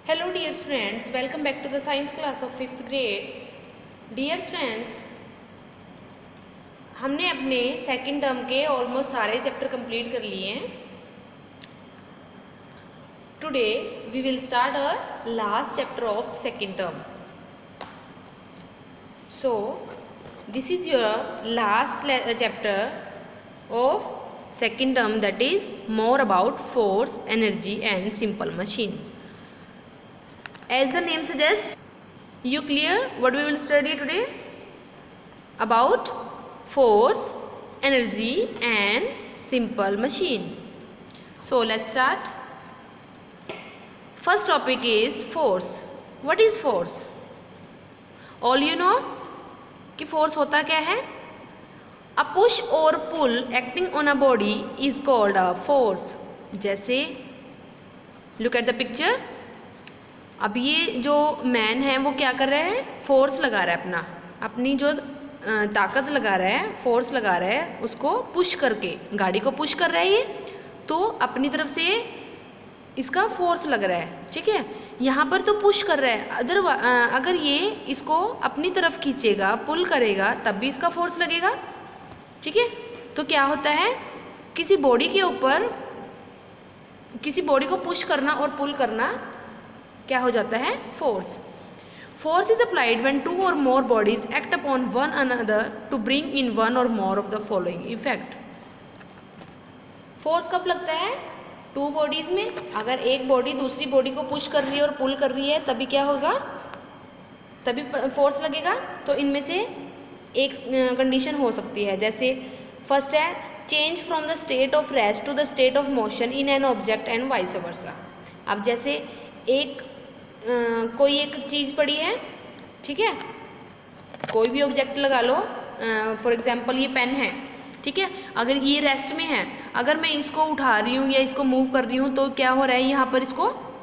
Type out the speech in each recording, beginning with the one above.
Hello dear students, welcome back to the science class of 5th grade. Dear students, हमने अपने second term के almost सारे chapter complete कर लिए हैं. Today we will start our last chapter of second term. So this is your last chapter of second term, that is more about force, energy and simple machine. As the name suggests, you clear what we will study today? About force, energy and simple machine. So let's start. First topic is force. What is force? All you know कि force होता क्या है? A push or pull acting on a body is called a force. जैसे look at the picture. अब ये जो man है वो क्या कर रहा है? फोर्स लगा रहा है, अपनी जो ताकत लगा रहा है, फोर्स लगा रहा है, उसको पुश करके गाड़ी को पुश कर रहा है ये, तो अपनी तरफ से इसका फोर्स लग रहा है. ठीक है, यहाँ पर तो पुश कर रहा है, अगर ये इसको अपनी तरफ खींचेगा, पुल करेगा, तब भी इसका फोर्स लगेगा. ठीक है, तो क्या होता है, किसी बॉडी के ऊपर किसी बॉडी को पुश करना और पुल करना क्या हो जाता है? Force. Force is applied when two or more bodies act upon one another to bring in one or more of the following effect. फोर्स कब लगता है? टू बॉडीज में. अगर एक बॉडी दूसरी बॉडी को पुश कर रही है और पुल कर रही है, तभी क्या होगा? तभी फोर्स लगेगा. तो इनमें से एक कंडीशन हो सकती है. जैसे फर्स्ट है change from the state of rest to the state of motion in an object and vice versa. अब जैसे कोई एक चीज़ पड़ी है, ठीक है, कोई भी ऑब्जेक्ट लगा लो, फॉर एग्जांपल ये पेन है. ठीक है, अगर ये रेस्ट में है, अगर मैं इसको उठा रही हूँ या इसको मूव कर रही हूँ, तो क्या हो रहा है, यहाँ पर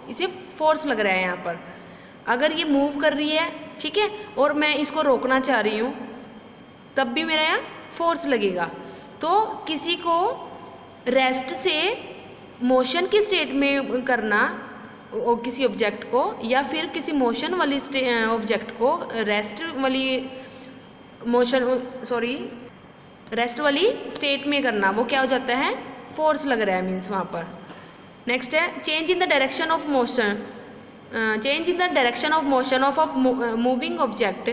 इसे फोर्स लग रहा है यहाँ पर. अगर ये मूव कर रही है, ठीक है, और मैं इसको रोकना चाह रही हूँ, तब भी मेरा यहाँ फोर्स लगेगा. तो किसी को रेस्ट से मोशन की स्टेट में करना, किसी ऑब्जेक्ट को, या फिर किसी मोशन वाली ऑब्जेक्ट को रेस्ट वाली स्टेट में करना, वो क्या हो जाता है? फोर्स लग रहा है, मीन्स वहाँ पर. नेक्स्ट है change in the direction of motion of a moving object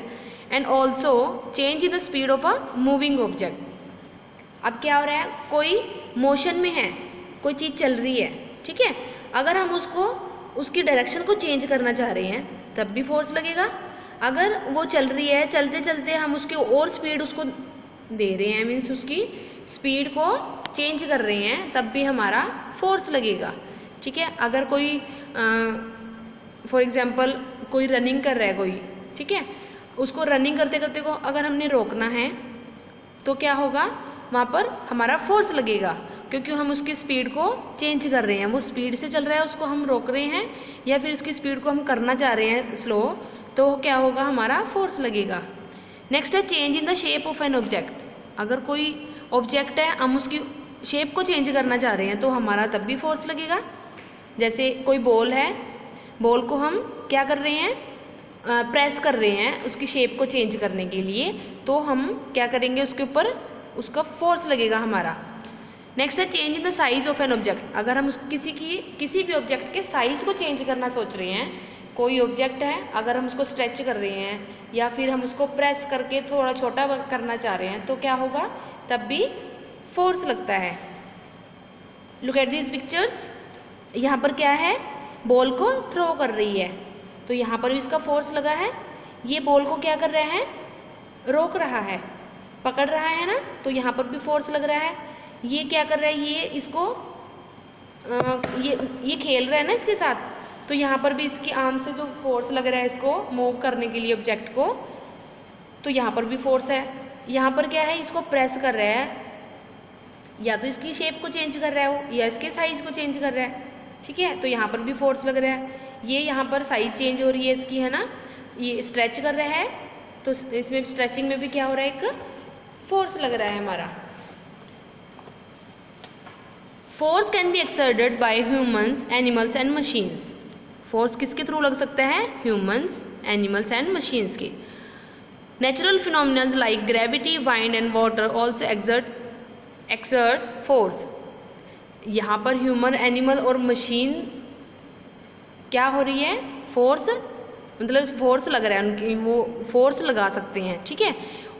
and also change in the speed of a moving object. अब क्या हो रहा है, कोई मोशन में है, कोई चीज़ चल रही है, ठीक है, अगर हम उसकी डायरेक्शन को चेंज करना चाह रहे हैं, तब भी फोर्स लगेगा. अगर वो चल रही है, चलते चलते हम उसकी और स्पीड उसको दे रहे हैं, मीन्स उसकी स्पीड को चेंज कर रहे हैं, तब भी हमारा फोर्स लगेगा. ठीक है, अगर कोई फॉर एग्जांपल कोई रनिंग कर रहा है कोई, ठीक है, उसको रनिंग करते करते को अगर हमने रोकना है, तो क्या होगा, वहाँ पर हमारा फोर्स लगेगा, क्योंकि हम उसकी स्पीड को चेंज कर रहे हैं. वो स्पीड से चल रहा है, उसको हम रोक रहे हैं, या फिर उसकी स्पीड को हम करना चाह रहे हैं स्लो, तो क्या होगा, हमारा फोर्स लगेगा. नेक्स्ट है change in the shape of an object. अगर कोई ऑब्जेक्ट है, हम उसकी शेप को चेंज करना चाह रहे हैं, तो हमारा तब भी फोर्स लगेगा. जैसे कोई बॉल है, बॉल को हम क्या कर रहे हैं, प्रेस कर रहे हैं उसकी शेप को चेंज करने के लिए, तो हम क्या करेंगे, उसके ऊपर उसका फोर्स लगेगा हमारा. नेक्स्ट है change in the size of an object. अगर हम किसी भी ऑब्जेक्ट के साइज़ को चेंज करना सोच रहे हैं, कोई ऑब्जेक्ट है, अगर हम उसको स्ट्रेच कर रहे हैं या फिर हम उसको प्रेस करके थोड़ा छोटा करना चाह रहे हैं, तो क्या होगा, तब भी फोर्स लगता है. Look at this pictures. यहाँ पर क्या है, बॉल को थ्रो कर रही है, तो यहाँ पर भी इसका फोर्स लगा है. ये बॉल को क्या कर रहा है, रोक रहा है, पकड़ रहा है ना, तो यहाँ पर भी फोर्स लग रहा है. ये क्या कर रहा है, ये इसको ये खेल रहा है ना इसके साथ, तो यहाँ पर भी इसकी आर्म से जो फोर्स लग रहा है इसको मूव करने के लिए ऑब्जेक्ट को, तो यहाँ पर भी फोर्स है. यहाँ पर क्या है, इसको प्रेस कर रहा है, या तो इसकी शेप को चेंज कर रहा है वो, या इसके साइज़ को चेंज कर रहा है. ठीक है, तो यहाँ पर भी फोर्स लग रहा है. ये यहाँ पर साइज़ चेंज हो रही है इसकी, है ना, ये स्ट्रेच कर रहा है, तो इसमें स्ट्रेचिंग में भी क्या हो रहा है, एक फोर्स लग रहा है हमारा. Force can be exerted by humans, animals and machines. Force किसके थ्रू लग सकता है? ह्यूमंस, एनिमल्स एंड मशीन्स के। Natural phenomenas like gravity, wind and water also exert force. यहाँ पर ह्यूमन, एनिमल और मशीन क्या हो रही है? फोर्स, मतलब फोर्स लग रहा है उनकी, वो फोर्स लगा सकते हैं, ठीक है।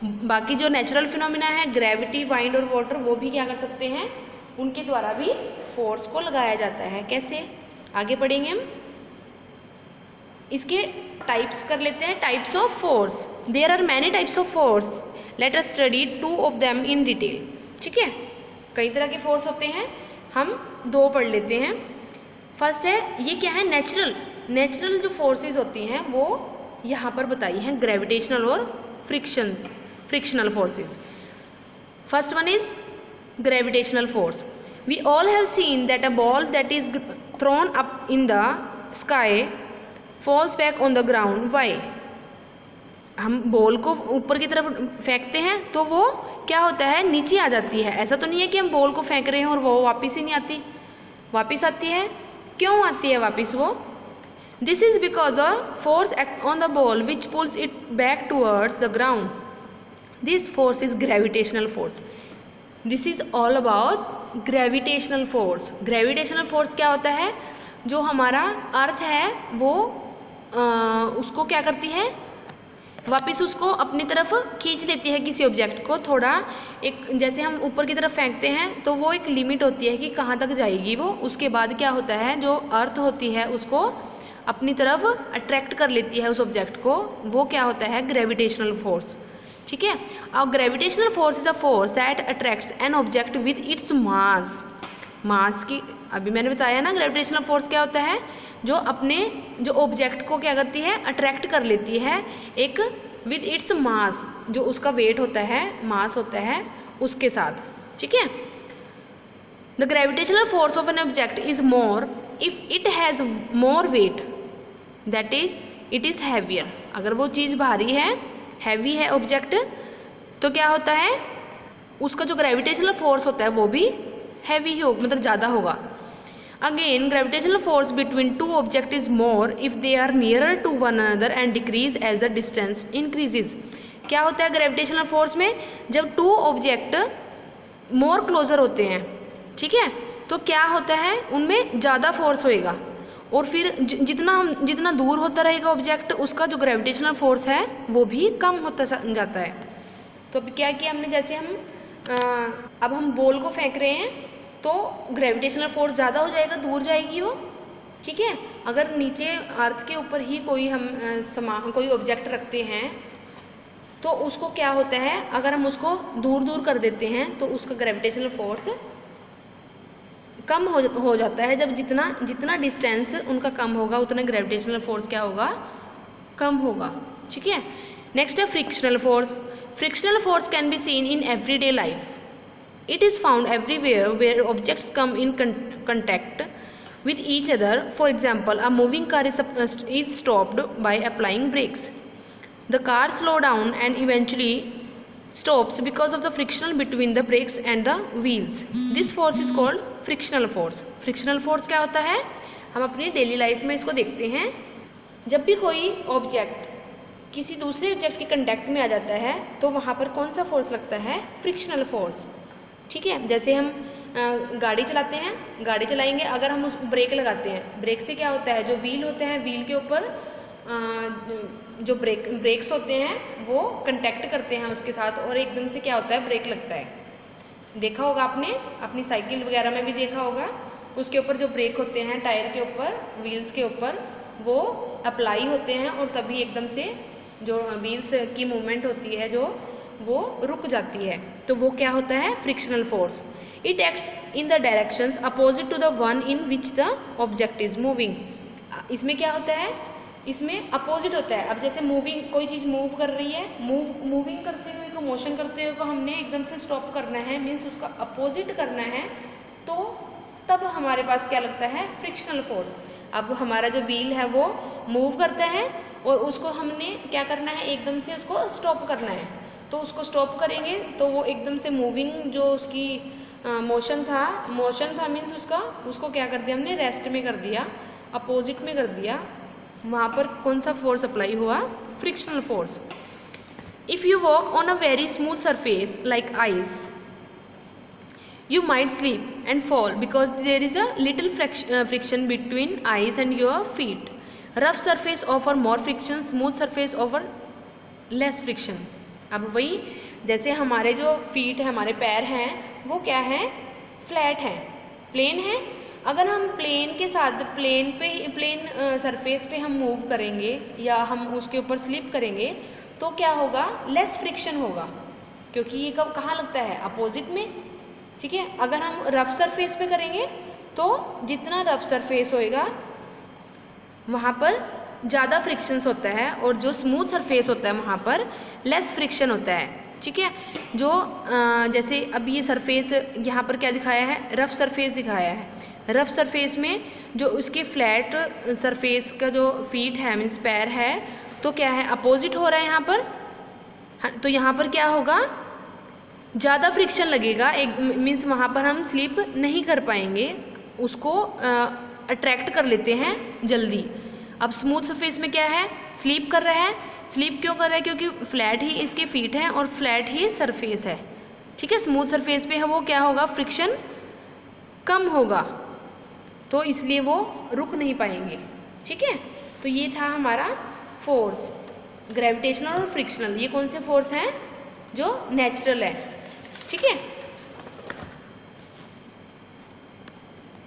बाकी जो नेचुरल फिनोमिना है, ग्रेविटी, वाइंड और वाटर, वो भी क्या कर सकते हैं? उनके द्वारा भी फोर्स को लगाया जाता है। कैसे? आगे पढ़ेंगे हम। इसके टाइप्स कर लेते हैं, types of force. There are many types of force, let us study 2 of them in detail. ठीक है, कई तरह के फोर्स होते हैं, हम 2 पढ़ लेते हैं। फर्स्ट है, ये क्या है? नेचुरल जो फोर्सेस होती हैं वो यहाँ पर बताई हैं, ग्रेविटेशनल और frictional forces. First one is gravitational force. We all have seen that a ball that is thrown up in the sky falls back on the ground. Why? हम बॉल को ऊपर की तरफ फेंकते हैं तो वो क्या होता है? नीचे आ जाती है। ऐसा तो नहीं है कि हम बॉल को फेंक रहे हैं और वो वापस ही नहीं आती, वापस आती है। क्यों आती है वापस वो? This is because a force act on the ball which pulls it back towards the ground. This force is gravitational force. This is all about gravitational force. Gravitational force क्या होता है? जो हमारा अर्थ है वो उसको क्या करती है? वापस उसको अपनी तरफ खींच लेती है, किसी ऑब्जेक्ट को थोड़ा, एक जैसे हम ऊपर की तरफ फेंकते हैं तो वो एक लिमिट होती है कि कहाँ तक जाएगी वो। उसके बाद क्या होता है, जो अर्थ होती है उसको अपनी तरफ अट्रैक्ट कर लेती है उस ऑब्जेक्ट को। वो क्या होता है? Gravitational force. ठीक है। और gravitational force is a force that attracts an object with its mass की, अभी मैंने बताया ना ग्रेविटेशनल फोर्स क्या होता है? जो ऑब्जेक्ट को क्या करती है? अट्रैक्ट कर लेती है एक विद इट्स मास, जो उसका वेट होता है, मास होता है उसके साथ। ठीक है। The gravitational force of an object is more if it has more weight, that is it is heavier. अगर वो चीज़ भारी है, हैवी है ऑब्जेक्ट, तो क्या होता है? उसका जो ग्रेविटेशनल फोर्स होता है वो भी हैवी ही होगा, मतलब ज़्यादा होगा। Again gravitational force between 2 object is more if they are nearer to one another and decrease as the distance increases. क्या होता है ग्रेविटेशनल फोर्स में? जब 2 ऑब्जेक्ट मोर क्लोजर होते हैं, ठीक है, तो क्या होता है? उनमें ज़्यादा फोर्स होएगा, और फिर जितना दूर होता रहेगा ऑब्जेक्ट, उसका जो ग्रेविटेशनल फोर्स है वो भी कम होता जाता है। तो अब क्या किया हमने? जैसे अब हम बॉल को फेंक रहे हैं तो ग्रेविटेशनल फोर्स ज़्यादा हो जाएगा, दूर जाएगी वो। ठीक है। अगर नीचे अर्थ के ऊपर ही कोई ऑब्जेक्ट रखते हैं तो उसको क्या होता है? अगर हम उसको दूर कर देते हैं तो उसका ग्रेविटेशनल फोर्स कम हो जाता है। जब जितना डिस्टेंस उनका कम होगा उतना ग्रेविटेशनल फोर्स क्या होगा? कम होगा। ठीक है। नेक्स्ट है frictional force. Frictional force can be seen in everyday life. It is found everywhere where objects come in contact with each other. For example, a moving car is stopped by applying brakes. The car slows down and eventually stops because of the friction between the brakes and the wheels. This force is called frictional force. Frictional force क्या होता है? हम अपनी daily life में इसको देखते हैं। जब भी कोई ऑब्जेक्ट किसी दूसरे ऑब्जेक्ट के कंटेक्ट में आ जाता है तो वहाँ पर कौन सा फोर्स लगता है? Frictional force. ठीक है। जैसे हम गाड़ी चलाते हैं, गाड़ी चलाएंगे, अगर हम उस ब्रेक लगाते हैं, ब्रेक से क्या होता है? जो व्हील होते हैं, व्हील के ऊपर जो ब्रेक्स होते हैं वो कंटेक्ट करते हैं उसके साथ, और एकदम से क्या होता है? ब्रेक लगता है। देखा होगा आपने, अपनी साइकिल वगैरह में भी देखा होगा, उसके ऊपर जो ब्रेक होते हैं टायर के ऊपर, व्हील्स के ऊपर, वो अप्लाई होते हैं और तभी एकदम से जो व्हील्स की मूवमेंट होती है जो वो रुक जाती है। तो वो क्या होता है? Frictional force. It acts in the directions opposite to the one in which the object is moving. इसमें क्या होता है? इसमें अपोजिट होता है। अब जैसे कोई चीज़ मूव कर रही है, मूविंग करते हुए को, मोशन करते हुए को हमने एकदम से स्टॉप करना है, मीन्स उसका अपोजिट करना है, तो तब हमारे पास क्या लगता है? Frictional force. अब हमारा जो व्हील है वो मूव करता है और उसको हमने क्या करना है? एकदम से उसको स्टॉप करना है। तो उसको स्टॉप करेंगे तो वो एकदम से मूविंग जो उसकी मोशन था मीन्स उसको क्या कर दिया हमने? रेस्ट में कर दिया। अपोजिट में कर दिया, वहाँ पर कौन सा फोर्स अप्लाई हुआ? Frictional force. If you walk on a very smooth surface like ice, you might slip and fall because there is a little friction between ice and your feet. Rough surface offer more friction, smooth surface offer less frictions. अब वही जैसे हमारे जो feet है, हमारे पैर हैं, वो क्या है? फ्लैट हैं, प्लेन है। अगर हम प्लेन के साथ प्लेन सरफेस पे हम मूव करेंगे या हम उसके ऊपर स्लिप करेंगे तो क्या होगा? लेस फ्रिक्शन होगा, क्योंकि ये कब कहाँ लगता है? अपोजिट में, ठीक है। अगर हम रफ सरफेस पे करेंगे तो जितना रफ सरफेस होएगा वहाँ पर ज़्यादा फ्रिक्शंस होता है, और जो स्मूथ सरफेस होता है वहाँ पर लेस फ्रिक्शन होता है, ठीक है। जो जैसे अब ये सरफेस यहाँ पर क्या दिखाया है? रफ सरफेस दिखाया है। रफ सरफेस में जो उसके फ्लैट सरफेस का जो फीट है, मीन्स पैर है, तो क्या है? अपोजिट हो रहा है यहाँ पर। हाँ, तो यहाँ पर क्या होगा? ज़्यादा फ्रिक्शन लगेगा, एक मीन्स वहाँ पर हम स्लिप नहीं कर पाएंगे, उसको अट्रैक्ट कर लेते हैं जल्दी। अब स्मूथ सरफेस में क्या है? स्लिप कर रहा है। स्लिप क्यों कर रहा है? क्योंकि फ्लैट ही इसके फीट हैं और फ्लैट ही सरफेस है, ठीक है। स्मूथ सरफेस पे है वो क्या होगा? फ्रिक्शन कम होगा, तो इसलिए वो रुक नहीं पाएंगे, ठीक है। तो ये था हमारा फोर्स, ग्रेविटेशनल और फ्रिक्शनल। ये कौन से फोर्स हैं? जो नेचुरल है, ठीक है।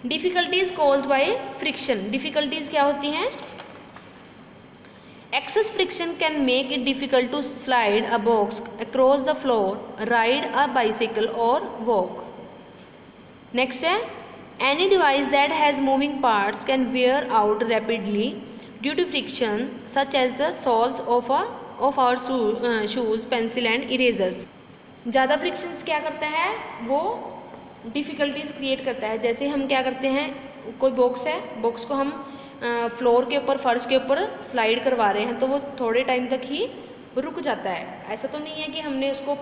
Difficulties caused by friction. Difficulties क्या होती हैं? Excess friction can make it difficult to slide a box across the floor, ride a bicycle और वॉक। नेक्स्ट है, any device that has moving parts can wear out rapidly due to friction, such as the soles of our shoes, pencil and erasers. ज़्यादा frictions क्या करता है? वो difficulties create करता है। जैसे हम क्या करते हैं, कोई बॉक्स है, बॉक्स को हम फ्लोर के ऊपर, फर्श के ऊपर स्लाइड करवा रहे हैं, तो वो थोड़े टाइम तक ही रुक जाता है। ऐसा तो नहीं है कि हमने उसको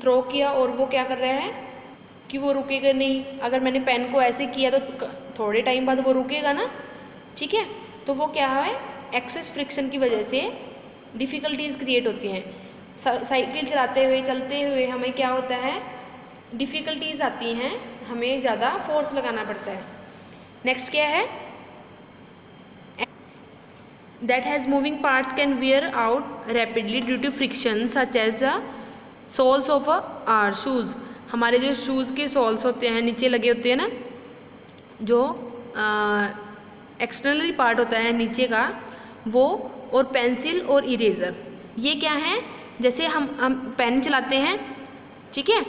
थ्रो किया और वो क्या कर रहा है कि वो रुकेगा नहीं। अगर मैंने पेन को ऐसे किया तो थोड़े टाइम बाद वो रुकेगा ना, ठीक है। तो वो क्या है? एक्सेस फ्रिक्शन की वजह से डिफ़िकल्टीज क्रिएट होती हैं। साइकिल चलते हुए हमें क्या होता है? डिफ़िकल्टीज आती हैं, हमें ज़्यादा फोर्स लगाना पड़ता है। नेक्स्ट क्या है? That has moving parts can wear out rapidly due to friction, such as the soles of our shoes. हमारे जो शूज़ के सोल्स होते हैं, नीचे लगे होते हैं ना, जो एक्सटर्नली पार्ट होता है नीचे का, वो, और पेंसिल और इरेज़र, ये क्या है? जैसे हम पेन चलाते हैं, ठीक है,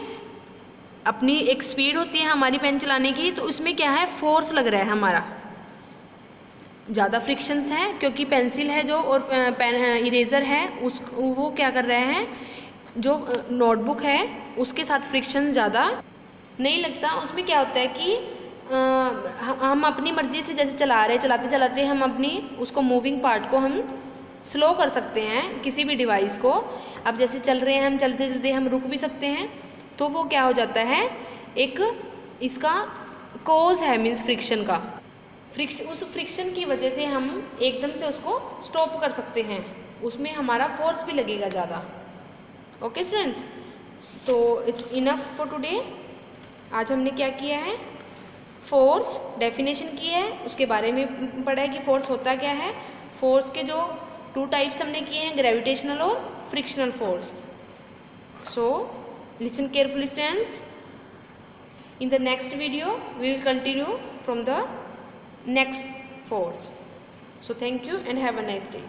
अपनी एक स्पीड होती है हमारी पेन चलाने की, तो उसमें क्या है? फोर्स लग रहा है हमारा, ज़्यादा फ्रिक्शंस हैं, क्योंकि पेंसिल है जो और पेन इरेज़र है वो क्या कर रहे हैं? जो नोटबुक है उसके साथ फ्रिक्शन ज़्यादा नहीं लगता। उसमें क्या होता है कि हम अपनी मर्ज़ी से जैसे चलाते चलाते हम अपनी उसको मूविंग पार्ट को हम स्लो कर सकते हैं, किसी भी डिवाइस को। अब जैसे चल रहे हैं हम, चलते चलते हम रुक भी सकते हैं, तो वो क्या हो जाता है? एक इसका कॉज है, मीन्स फ्रिक्शन का। उस फ्रिक्शन की वजह से हम एकदम से उसको स्टॉप कर सकते हैं, उसमें हमारा फोर्स भी लगेगा ज़्यादा। ओके स्टूडेंट्स, तो इट्स इनफ फॉर टुडे। आज हमने क्या किया है? फोर्स डेफिनेशन की है, उसके बारे में पढ़ा है कि फोर्स होता क्या है। फोर्स के जो 2 टाइप्स हमने किए हैं, ग्रेविटेशनल और frictional force. So listen carefully students. In the next video we will continue from the next force. So thank you and have a nice day.